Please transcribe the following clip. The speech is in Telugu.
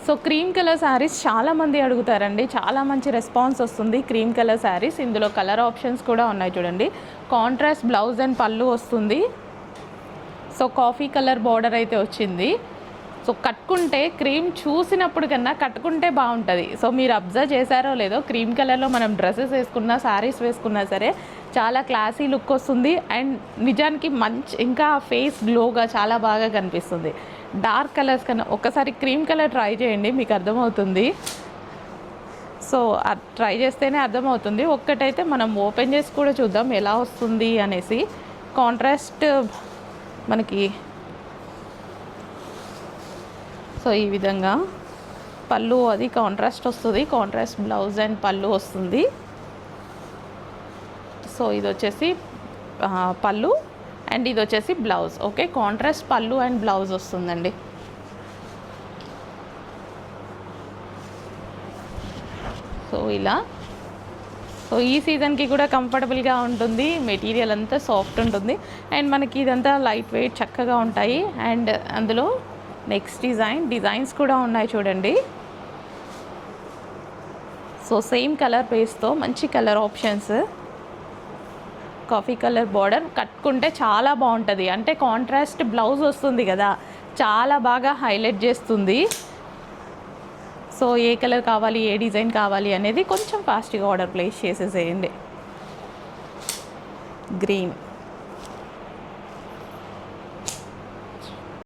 సో క్రీమ్ కలర్ శారీస్ చాలామంది అడుగుతారండి, చాలా మంచి రెస్పాన్స్ వస్తుంది క్రీమ్ కలర్ శారీస్. ఇందులో కలర్ ఆప్షన్స్ కూడా ఉన్నాయి చూడండి. కాంట్రాస్ట్ బ్లౌజ్ అండ్ పళ్ళు వస్తుంది. సో కాఫీ కలర్ బార్డర్ అయితే వచ్చింది. సో కట్టుకుంటే క్రీమ్ చూసినప్పుడు కన్నా కట్టుకుంటే బాగుంటుంది. సో మీరు అబ్జర్వ్ చేశారో లేదో, క్రీమ్ కలర్లో మనం డ్రెస్సెస్ వేసుకున్నా శారీస్ వేసుకున్నా సరే చాలా క్లాసీ లుక్ వస్తుంది. అండ్ నిజానికి ఇంకా ఫేస్ గ్లోగా చాలా బాగా కనిపిస్తుంది. డార్క్ కలర్స్ కన్నా ఒకసారి క్రీమ్ కలర్ ట్రై చేయండి, మీకు అర్థమవుతుంది. సో ట్రై చేస్తేనే అర్థమవుతుంది. ఒక్కటైతే మనం ఓపెన్ చేసి కూడా చూద్దాం ఎలా వస్తుంది అనేసి. కాంట్రాస్ట్ మనకి సో ఈ విధంగా పళ్ళు అది కాంట్రాస్ట్ వస్తుంది. కాంట్రాస్ట్ బ్లౌజ్ అండ్ పళ్ళు వస్తుంది. సో ఇది వచ్చేసి పళ్ళు అండ్ ఇది వచ్చేసి బ్లౌజ్. ఓకే, కాంట్రాస్ట్ పళ్ళు అండ్ బ్లౌజ్ వస్తుందండి. సో ఇలా సో ఈ సీజన్కి కూడా కంఫర్టబుల్గా ఉంటుంది. మెటీరియల్ అంతా సాఫ్ట్ ఉంటుంది అండ్ మనకి ఇదంతా లైట్ వెయిట్ చక్కగా ఉంటాయి. అండ్ అందులో నెక్స్ట్ డిజైన్స్ కూడా ఉన్నాయి చూడండి. సో సేమ్ కలర్ బేస్తో మంచి colour options. Coffee colour border కట్టుకుంటే చాలా బాగుంటుంది. అంటే కాంట్రాస్ట్ బ్లౌజ్ వస్తుంది కదా, చాలా బాగా హైలైట్ చేస్తుంది. సో ఏ కలర్ కావాలి, ఏ డిజైన్ కావాలి అనేది కొంచెం ఫాస్ట్గా ఆర్డర్ ప్లేస్ చేసేసేయండి. గ్రీన్